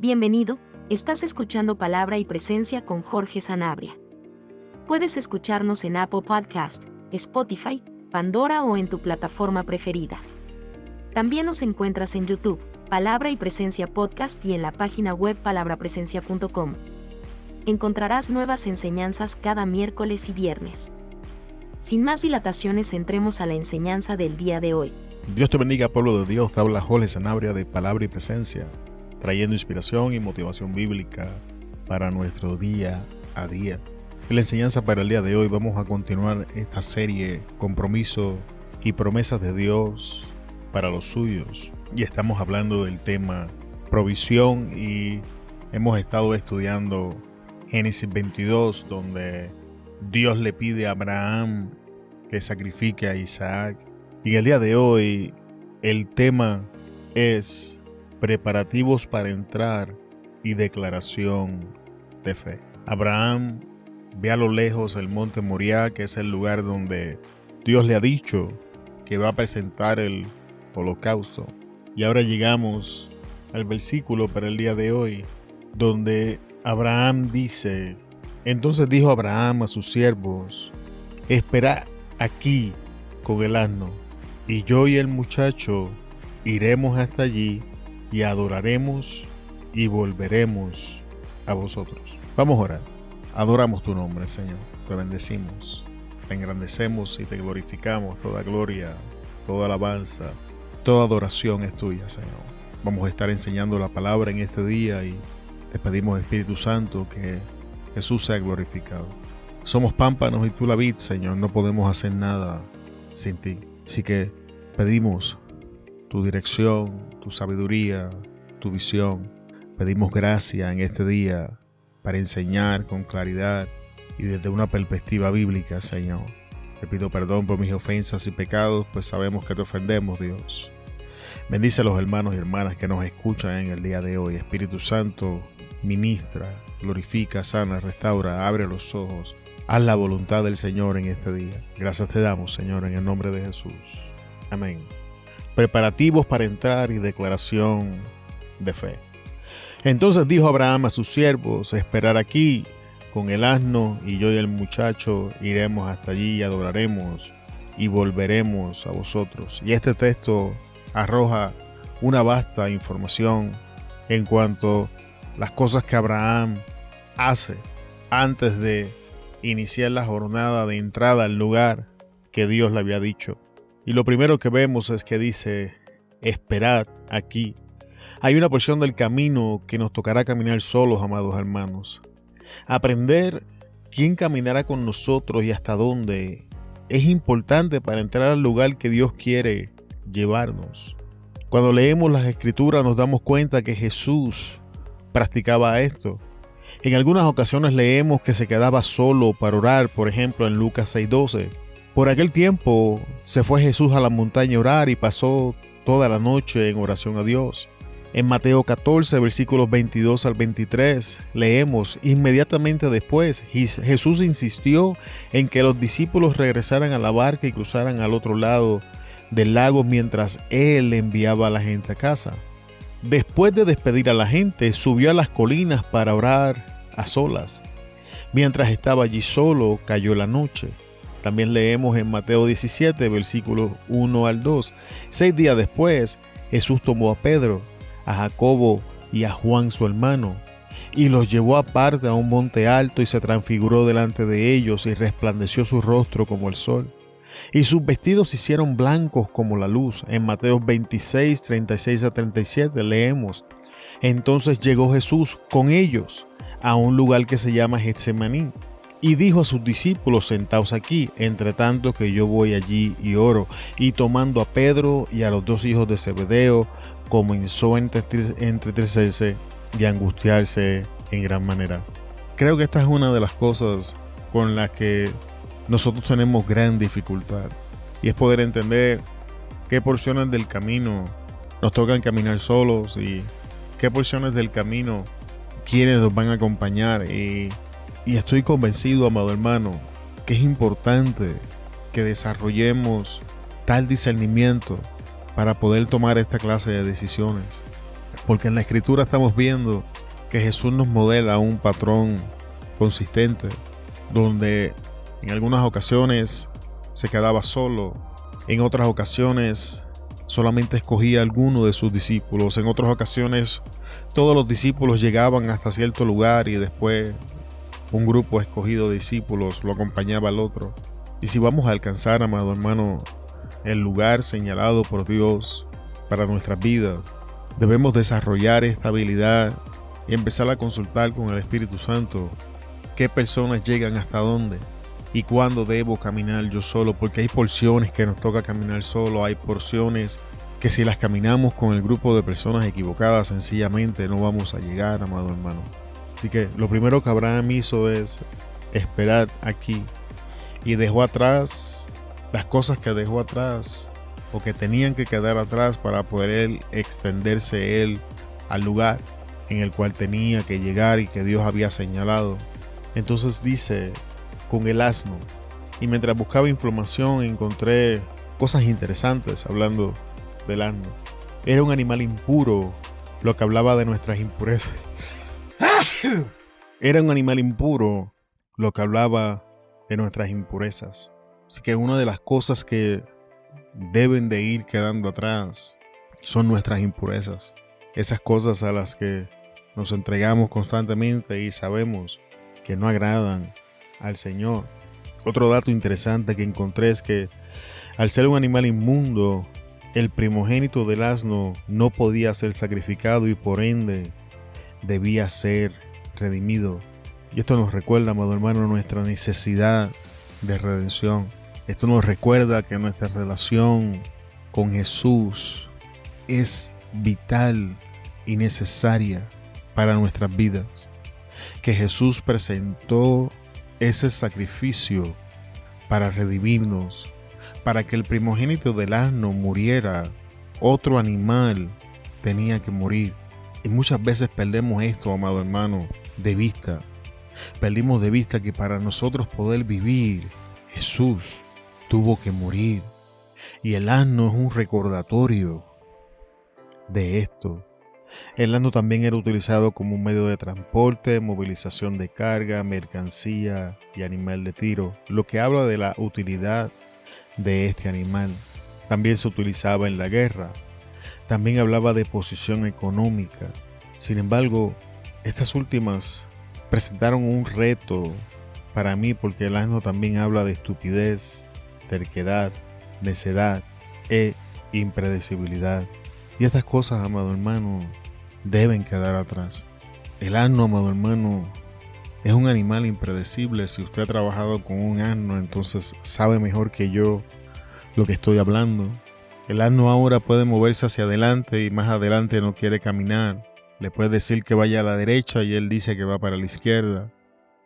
Bienvenido, estás escuchando Palabra y Presencia con Jorge Sanabria. Puedes escucharnos en Apple Podcast, Spotify, Pandora o en tu plataforma preferida. También nos encuentras en YouTube, Palabra y Presencia Podcast y en la página web palabrapresencia.com. Encontrarás nuevas enseñanzas cada miércoles y viernes. Sin más dilataciones, entremos a la enseñanza del día de hoy. Dios te bendiga, pueblo de Dios. Te habla Jorge Sanabria de Palabra y Presencia, trayendo inspiración y motivación bíblica para nuestro día a día. En la enseñanza para el día de hoy vamos a continuar esta serie Compromiso y promesas de Dios para los suyos. Y estamos hablando del tema provisión y hemos estado estudiando Génesis 22, donde Dios le pide a Abraham que sacrifique a Isaac. Y el día de hoy el tema es preparativos para entrar y declaración de fe. Abraham ve a lo lejos el monte Moriah, que es el lugar donde Dios le ha dicho que va a presentar el holocausto. Y ahora llegamos al versículo para el día de hoy, donde Abraham dice: entonces dijo Abraham a sus siervos: esperad aquí con el asno, y yo y el muchacho iremos hasta allí y adoraremos y volveremos a vosotros. Vamos a orar. Adoramos tu nombre, Señor. Te bendecimos, te engrandecemos y te glorificamos. Toda gloria, toda alabanza, toda adoración es tuya, Señor. Vamos a estar enseñando la palabra en este día y te pedimos, Espíritu Santo, que Jesús sea glorificado. Somos pámpanos y tú la vid, Señor. No podemos hacer nada sin ti. Así que pedimos tu dirección, tu sabiduría, tu visión. Pedimos gracia en este día para enseñar con claridad y desde una perspectiva bíblica, Señor. Te pido perdón por mis ofensas y pecados, pues sabemos que te ofendemos, Dios. Bendice a los hermanos y hermanas que nos escuchan en el día de hoy. Espíritu Santo, ministra, glorifica, sana, restaura, abre los ojos. Haz la voluntad del Señor en este día. Gracias te damos, Señor, en el nombre de Jesús. Amén. Preparativos para entrar y declaración de fe. Entonces dijo Abraham a sus siervos: esperar aquí con el asno, y yo y el muchacho iremos hasta allí y adoraremos y volveremos a vosotros. Y este texto arroja una vasta información en cuanto a las cosas que Abraham hace antes de iniciar la jornada de entrada al lugar que Dios le había dicho. Y lo primero que vemos es que dice: esperad aquí. Hay una porción del camino que nos tocará caminar solos, amados hermanos. Aprender quién caminará con nosotros y hasta dónde es importante para entrar al lugar que Dios quiere llevarnos. Cuando leemos las Escrituras nos damos cuenta que Jesús practicaba esto. En algunas ocasiones leemos que se quedaba solo para orar, por ejemplo en Lucas 6:12. Por aquel tiempo se fue Jesús a la montaña a orar y pasó toda la noche en oración a Dios. En Mateo 14, versículos 22 al 23, leemos: inmediatamente después, Jesús insistió en que los discípulos regresaran a la barca y cruzaran al otro lado del lago mientras Él enviaba a la gente a casa. Después de despedir a la gente, subió a las colinas para orar a solas. Mientras estaba allí solo, cayó la noche. También leemos en Mateo 17, versículos 1 al 2. 6 días después, Jesús tomó a Pedro, a Jacobo y a Juan su hermano, y los llevó aparte a un monte alto y se transfiguró delante de ellos y resplandeció su rostro como el sol. Y sus vestidos se hicieron blancos como la luz. En Mateo 26, 36 a 37 leemos: entonces llegó Jesús con ellos a un lugar que se llama Getsemaní, y dijo a sus discípulos: sentaos aquí, entre tanto que yo voy allí y oro. Y tomando a Pedro y a los dos hijos de Zebedeo, comenzó a entristecerse y a angustiarse en gran manera. Creo que esta es una de las cosas con las que nosotros tenemos gran dificultad, y es poder entender qué porciones del camino nos tocan caminar solos y qué porciones del camino quienes nos van a acompañar. Y estoy convencido, amado hermano, que es importante que desarrollemos tal discernimiento para poder tomar esta clase de decisiones. Porque en la Escritura estamos viendo que Jesús nos modela un patrón consistente, donde en algunas ocasiones se quedaba solo, en otras ocasiones solamente escogía a alguno de sus discípulos, en otras ocasiones todos los discípulos llegaban hasta cierto lugar y después un grupo escogido de discípulos lo acompañaba al otro. Y si vamos a alcanzar, amado hermano, el lugar señalado por Dios para nuestras vidas, debemos desarrollar esta habilidad y empezar a consultar con el Espíritu Santo qué personas llegan hasta dónde y cuándo debo caminar yo solo, porque hay porciones que nos toca caminar solo, hay porciones que si las caminamos con el grupo de personas equivocadas sencillamente no vamos a llegar, amado hermano. Así que lo primero que Abraham hizo es esperar aquí y dejó atrás las cosas que dejó atrás o que tenían que quedar atrás para poder extenderse él al lugar en el cual tenía que llegar y que Dios había señalado. Entonces dice, con el asno. Y mientras buscaba información encontré cosas interesantes hablando del asno. Era un animal impuro, lo que hablaba de nuestras impurezas. Era un animal impuro, lo que hablaba de nuestras impurezas. Así que una de las cosas que deben de ir quedando atrás son nuestras impurezas. Esas cosas a las que nos entregamos constantemente y sabemos que no agradan al Señor. Otro dato interesante que encontré es que al ser un animal inmundo, el primogénito del asno no podía ser sacrificado y por ende debía ser redimido. Y esto nos recuerda, amado hermano, nuestra necesidad de redención. Esto nos recuerda que nuestra relación con Jesús es vital y necesaria para nuestras vidas. Que Jesús presentó ese sacrificio para redimirnos, para que el primogénito del asno muriera. Otro animal tenía que morir. Y muchas veces perdemos esto, amado hermano, de vista. Perdimos de vista que para nosotros poder vivir, Jesús tuvo que morir. Y el asno es un recordatorio de esto. El asno también era utilizado como un medio de transporte, movilización de carga, mercancía y animal de tiro, lo que habla de la utilidad de este animal. También se utilizaba en la guerra. También hablaba de posición económica. Sin embargo, estas últimas presentaron un reto para mí porque el asno también habla de estupidez, terquedad, necedad e impredecibilidad. Y estas cosas, amado hermano, deben quedar atrás. El asno, amado hermano, es un animal impredecible. Si usted ha trabajado con un asno, entonces sabe mejor que yo lo que estoy hablando. El asno ahora puede moverse hacia adelante y más adelante no quiere caminar. Le puede decir que vaya a la derecha y él dice que va para la izquierda.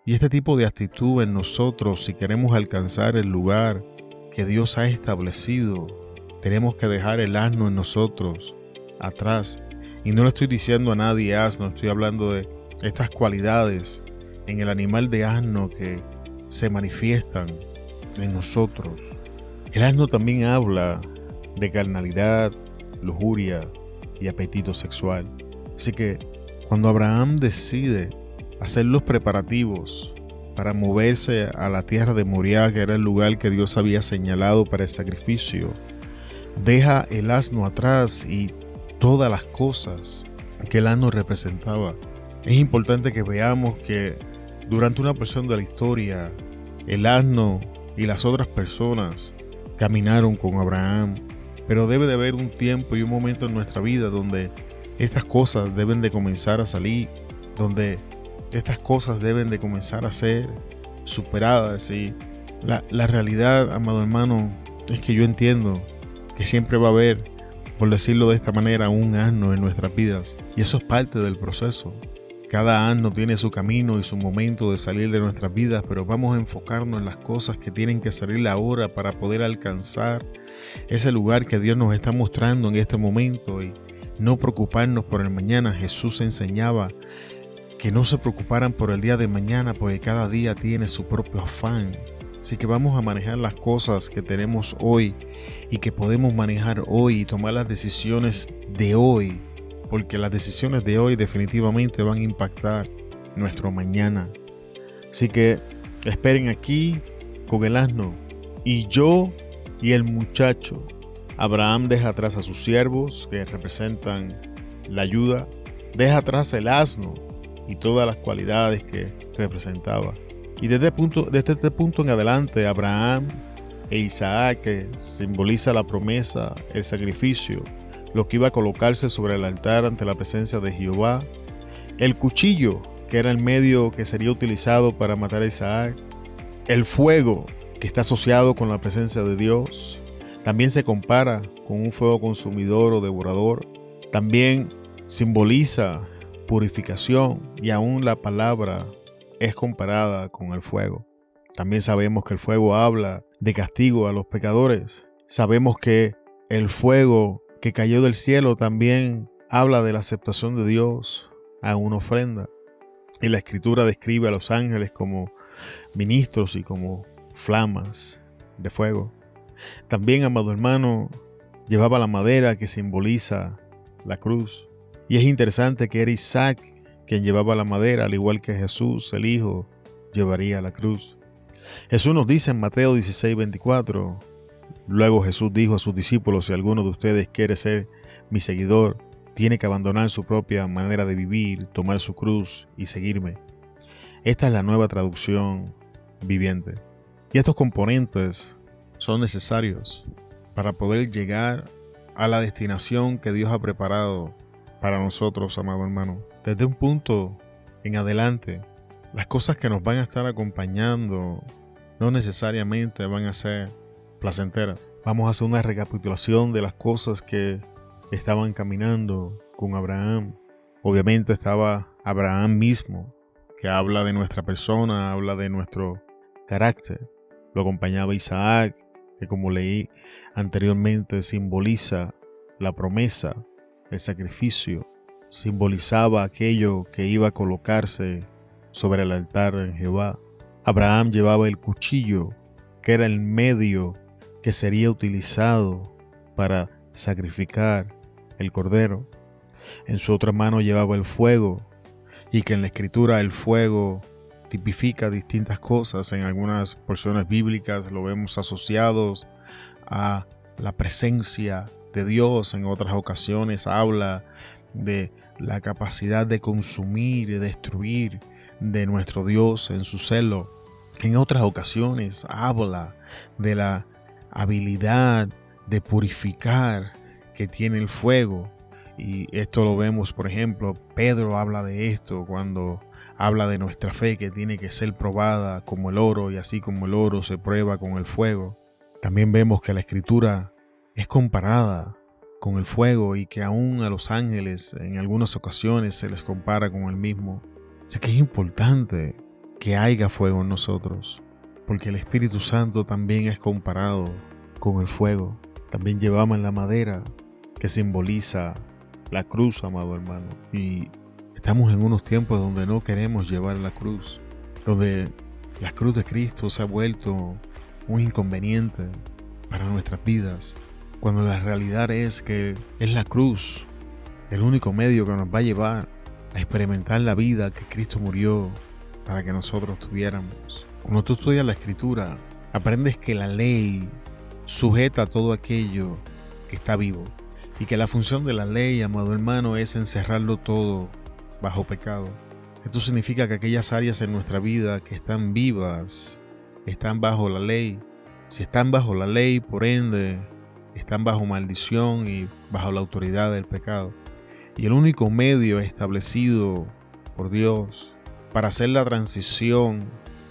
Y este tipo de actitud en nosotros, si queremos alcanzar el lugar que Dios ha establecido, tenemos que dejar el asno en nosotros atrás. Y no le estoy diciendo a nadie asno, estoy hablando de estas cualidades en el animal de asno que se manifiestan en nosotros. El asno también habla de carnalidad, lujuria y apetito sexual. Así que cuando Abraham decide hacer los preparativos para moverse a la tierra de Moriah, que era el lugar que Dios había señalado para el sacrificio, deja el asno atrás y todas las cosas que el asno representaba. Es importante que veamos que durante una porción de la historia, el asno y las otras personas caminaron con Abraham, pero debe de haber un tiempo y un momento en nuestra vida donde estas cosas deben de comenzar a salir, donde estas cosas deben de comenzar a ser superadas. Y la realidad, amado hermano, es que yo entiendo que siempre va a haber, por decirlo de esta manera, un asno en nuestras vidas, y eso es parte del proceso. Cada asno tiene su camino y su momento de salir de nuestras vidas, pero vamos a enfocarnos en las cosas que tienen que salir ahora para poder alcanzar ese lugar que Dios nos está mostrando en este momento y no preocuparnos por el mañana. Jesús enseñaba que no se preocuparan por el día de mañana, porque cada día tiene su propio afán. Así que vamos a manejar las cosas que tenemos hoy y que podemos manejar hoy y tomar las decisiones de hoy porque las decisiones de hoy definitivamente van a impactar nuestro mañana. Así que esperen aquí con el asno. Y yo y el muchacho. Abraham deja atrás a sus siervos, que representan la ayuda. Deja atrás el asno y todas las cualidades que representaba. Y desde este punto en adelante, Abraham e Isaac, que simboliza la promesa, el sacrificio, lo que iba a colocarse sobre el altar ante la presencia de Jehová, el cuchillo, que era el medio que sería utilizado para matar a Isaac, el fuego, que está asociado con la presencia de Dios, también se compara con un fuego consumidor o devorador, también simboliza purificación y aún la palabra es comparada con el fuego. También sabemos que el fuego habla de castigo a los pecadores. Sabemos que el fuego que cayó del cielo también habla de la aceptación de Dios a una ofrenda. Y la Escritura describe a los ángeles como ministros y como flamas de fuego. También, amado hermano, llevaba la madera que simboliza la cruz. Y es interesante que era Isaac quien llevaba la madera, al igual que Jesús, el Hijo, llevaría la cruz. Jesús nos dice en Mateo 16:24, luego Jesús dijo a sus discípulos: si alguno de ustedes quiere ser mi seguidor, tiene que abandonar su propia manera de vivir, tomar su cruz y seguirme. Esta es la nueva traducción viviente. Y estos componentes son necesarios para poder llegar a la destinación que Dios ha preparado para nosotros, amado hermano. Desde un punto en adelante, las cosas que nos van a estar acompañando no necesariamente van a ser placenteras. Vamos a hacer una recapitulación de las cosas que estaban caminando con Abraham. Obviamente estaba Abraham mismo, que habla de nuestra persona, habla de nuestro carácter. Lo acompañaba Isaac, que como leí anteriormente simboliza la promesa, el sacrificio, simbolizaba aquello que iba a colocarse sobre el altar en Jehová. Abraham llevaba el cuchillo, que era el medio que sería utilizado para sacrificar el cordero. En su otra mano llevaba el fuego, y que en la Escritura el fuego tipifica distintas cosas. En algunas porciones bíblicas lo vemos asociados a la presencia de Dios. En otras ocasiones habla de la capacidad de consumir y destruir de nuestro Dios en su celo. En otras ocasiones habla de la habilidad de purificar que tiene el fuego. Y esto lo vemos, por ejemplo, Pedro habla de esto cuando habla de nuestra fe, que tiene que ser probada como el oro, y así como el oro se prueba con el fuego. También vemos que la Escritura es comparada con el fuego y que aún a los ángeles en algunas ocasiones se les compara con el mismo. Así que es importante que haya fuego en nosotros, porque el Espíritu Santo también es comparado con el fuego. También llevamos la madera, que simboliza la cruz, amado hermano. Y estamos en unos tiempos donde no queremos llevar la cruz, donde la cruz de Cristo se ha vuelto un inconveniente para nuestras vidas, cuando la realidad es que es la cruz el único medio que nos va a llevar a experimentar la vida que Cristo murió para que nosotros tuviéramos. Cuando tú estudias la Escritura, aprendes que la ley sujeta todo aquello que está vivo, y que la función de la ley, amado hermano, es encerrarlo todo bajo pecado. Esto significa que aquellas áreas en nuestra vida que están vivas están bajo la ley. Si están bajo la ley, por ende, están bajo maldición y bajo la autoridad del pecado. Y el único medio establecido por Dios para hacer la transición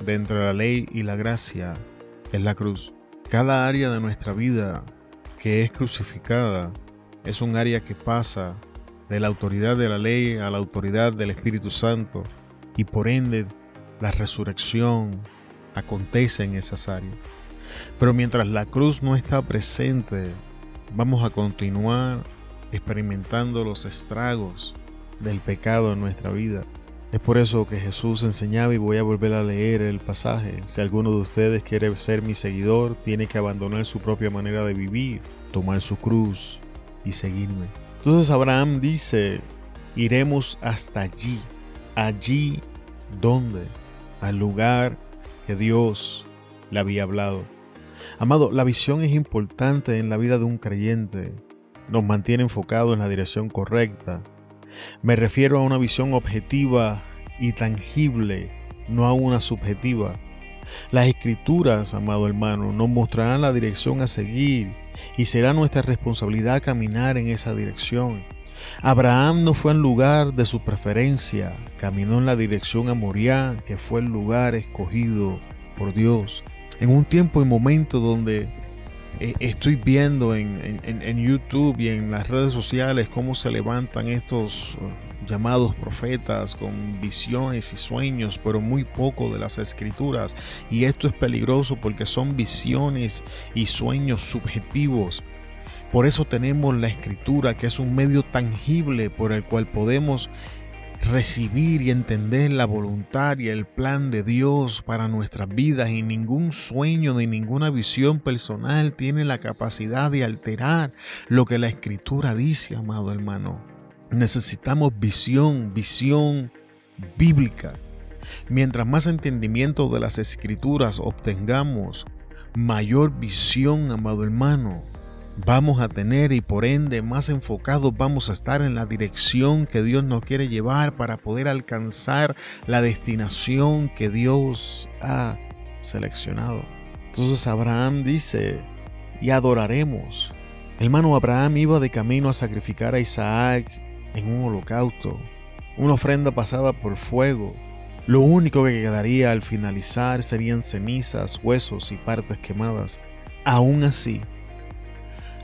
de entre la ley y la gracia es la cruz. Cada área de nuestra vida que es crucificada es un área que pasa de la autoridad de la ley a la autoridad del Espíritu Santo, y por ende la resurrección acontece en esas áreas. Pero mientras la cruz no está presente, vamos a continuar experimentando los estragos del pecado en nuestra vida. Es por eso que Jesús enseñaba, y voy a volver a leer el pasaje: si alguno de ustedes quiere ser mi seguidor, tiene que abandonar su propia manera de vivir, tomar su cruz y seguirme. Entonces Abraham dice, iremos hasta allí. ¿Allí dónde? Al lugar que Dios le había hablado. Amado, la visión es importante en la vida de un creyente. Nos mantiene enfocados en la dirección correcta. Me refiero a una visión objetiva y tangible, no a una subjetiva. Las Escrituras, amado hermano, nos mostrarán la dirección a seguir y será nuestra responsabilidad caminar en esa dirección. Abraham no fue al lugar de su preferencia, caminó en la dirección a Moriah, que fue el lugar escogido por Dios. En un tiempo y momento donde estoy viendo en YouTube y en las redes sociales cómo se levantan estos llamados profetas con visiones y sueños, pero muy poco de las Escrituras. Y esto es peligroso porque son visiones y sueños subjetivos. Por eso tenemos la Escritura, que es un medio tangible por el cual podemos recibir y entender la voluntad y el plan de Dios para nuestras vidas, y ningún sueño ni ninguna visión personal tiene la capacidad de alterar lo que la Escritura dice, amado hermano. Necesitamos visión bíblica. Mientras más entendimiento de las Escrituras obtengamos, mayor visión, amado hermano, vamos a tener, y por ende más enfocados vamos a estar en la dirección que Dios nos quiere llevar para poder alcanzar la destinación que Dios ha seleccionado. Entonces Abraham dice, y adoraremos. Hermano, Abraham iba de camino a sacrificar a Isaac en un holocausto, una ofrenda pasada por fuego. Lo único que quedaría al finalizar serían cenizas, huesos y partes quemadas. Aún así,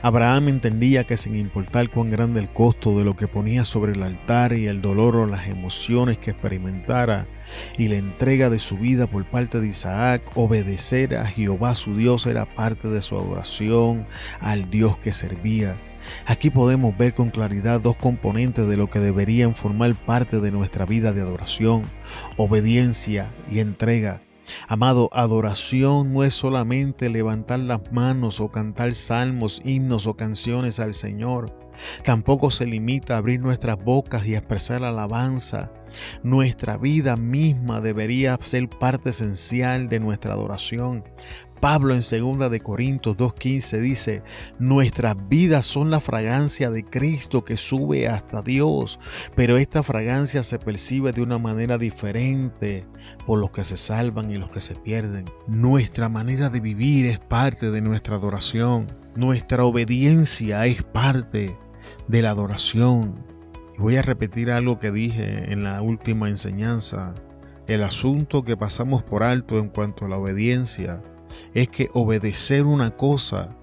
Abraham entendía que sin importar cuán grande el costo de lo que ponía sobre el altar y el dolor o las emociones que experimentara y la entrega de su vida por parte de Isaac, obedecer a Jehová su Dios era parte de su adoración al Dios que servía. Aquí podemos ver con claridad dos componentes de lo que deberían formar parte de nuestra vida de adoración: obediencia y entrega. Amado, adoración no es solamente levantar las manos o cantar salmos, himnos o canciones al Señor. Tampoco se limita a abrir nuestras bocas y expresar alabanza. Nuestra vida misma debería ser parte esencial de nuestra adoración. Pablo en 2 de Corintios 2:15 dice, nuestras vidas son la fragancia de Cristo que sube hasta Dios, pero esta fragancia se percibe de una manera diferente por los que se salvan y los que se pierden. Nuestra manera de vivir es parte de nuestra adoración. Nuestra obediencia es parte de la adoración. Y voy a repetir algo que dije en la última enseñanza. El asunto que pasamos por alto en cuanto a la obediencia es que obedecer una cosa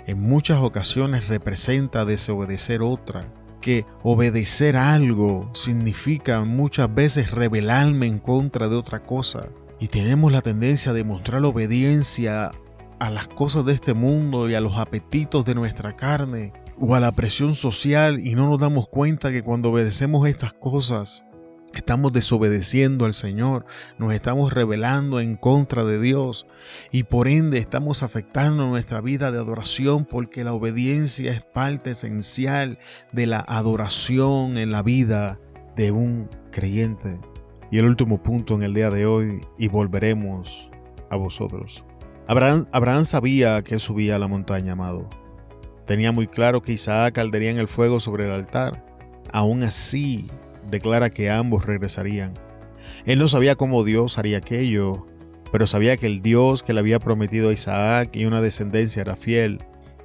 en muchas ocasiones representa desobedecer otra. Que obedecer algo significa muchas veces rebelarme en contra de otra cosa. Y tenemos la tendencia de mostrar obediencia a las cosas de este mundo y a los apetitos de nuestra carne o a la presión social, y no nos damos cuenta que cuando obedecemos estas cosas estamos desobedeciendo al Señor, nos estamos rebelando en contra de Dios y por ende estamos afectando nuestra vida de adoración, porque la obediencia es parte esencial de la adoración en la vida de un creyente. Y el último punto en el día de hoy, y volveremos a vosotros. Abraham sabía que subía a la montaña, amado. Tenía muy claro que Isaac ardería en el fuego sobre el altar. Aún así, declara que ambos regresarían. Él no sabía cómo Dios haría aquello, pero sabía que el Dios que le había prometido a Isaac y una descendencia era fiel,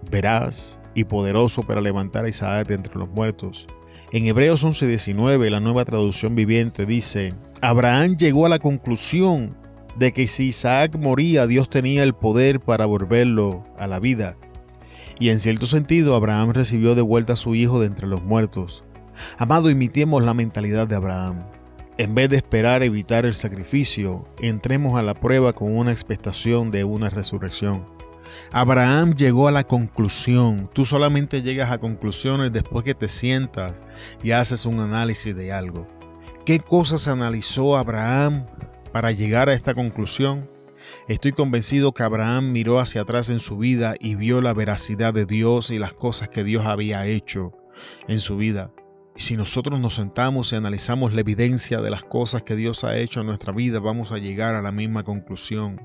veraz y poderoso para levantar a Isaac de entre los muertos. En Hebreos 11:19, la Nueva Traducción Viviente dice, Abraham llegó a la conclusión de que si Isaac moría, Dios tenía el poder para volverlo a la vida. Y en cierto sentido, Abraham recibió de vuelta a su hijo de entre los muertos. Amado, imitemos la mentalidad de Abraham. En vez de esperar evitar el sacrificio, entremos a la prueba con una expectación de una resurrección. Abraham llegó a la conclusión. Tú solamente llegas a conclusiones después que te sientas y haces un análisis de algo. ¿Qué cosas analizó Abraham para llegar a esta conclusión? Estoy convencido que Abraham miró hacia atrás en su vida y vio la veracidad de Dios y las cosas que Dios había hecho. en su vida. Y si nosotros nos sentamos y analizamos la evidencia de las cosas que Dios ha hecho en nuestra vida, vamos a llegar a la misma conclusión.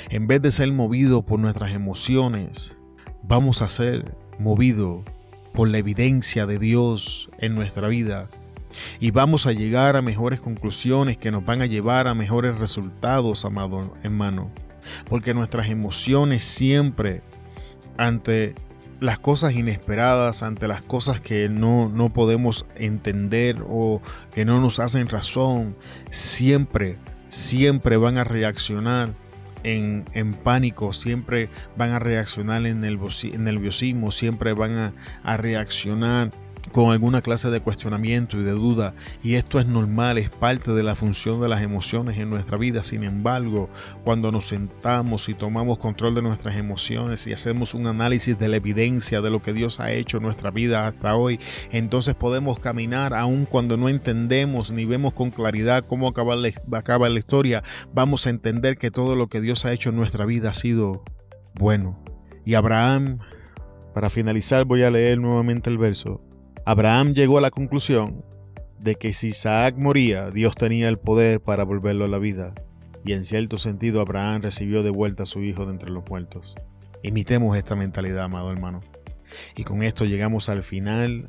En vez de ser movidos por nuestras emociones, vamos a ser movidos por la evidencia de Dios en nuestra vida. Y vamos a llegar a mejores conclusiones que nos van a llevar a mejores resultados, amado hermano. Porque nuestras emociones siempre, ante las cosas inesperadas, ante las cosas que no podemos entender o que no nos hacen razón, siempre van a reaccionar en pánico, siempre van a reaccionar en nerviosismo, siempre van a reaccionar con alguna clase de cuestionamiento y de duda, y esto es normal, es parte de la función de las emociones en nuestra vida. Sin embargo, cuando nos sentamos y tomamos control de nuestras emociones y hacemos un análisis de la evidencia de lo que Dios ha hecho en nuestra vida hasta hoy, entonces podemos caminar aun cuando no entendemos ni vemos con claridad cómo acaba la historia. Vamos a entender que todo lo que Dios ha hecho en nuestra vida ha sido bueno. Y Abraham, para finalizar, voy a leer nuevamente el verso. Abraham llegó a la conclusión de que si Isaac moría, Dios tenía el poder para volverlo a la vida. Y en cierto sentido, Abraham recibió de vuelta a su hijo de entre los muertos. Imitemos esta mentalidad, amado hermano. Y con esto llegamos al final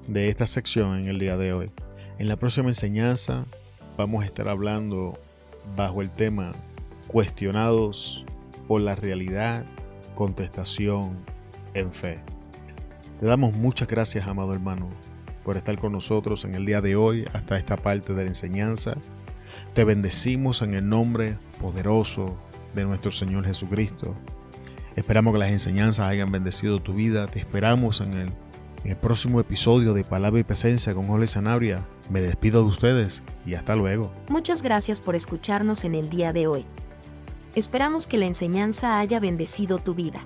de esta sección en el día de hoy. En la próxima enseñanza vamos a estar hablando bajo el tema cuestionados por la realidad, contestación en fe. Te damos muchas gracias, amado hermano, por estar con nosotros en el día de hoy hasta esta parte de la enseñanza. Te bendecimos en el nombre poderoso de nuestro Señor Jesucristo. Esperamos que las enseñanzas hayan bendecido tu vida. Te esperamos en el próximo episodio de Palabra y Presencia con Jorge Sanabria. Me despido de ustedes y hasta luego. Muchas gracias por escucharnos en el día de hoy. Esperamos que la enseñanza haya bendecido tu vida.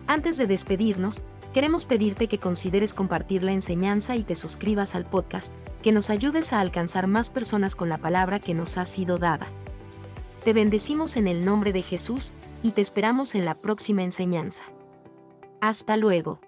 Antes de despedirnos, queremos pedirte que consideres compartir la enseñanza y te suscribas al podcast, que nos ayudes a alcanzar más personas con la palabra que nos ha sido dada. Te bendecimos en el nombre de Jesús y te esperamos en la próxima enseñanza. Hasta luego.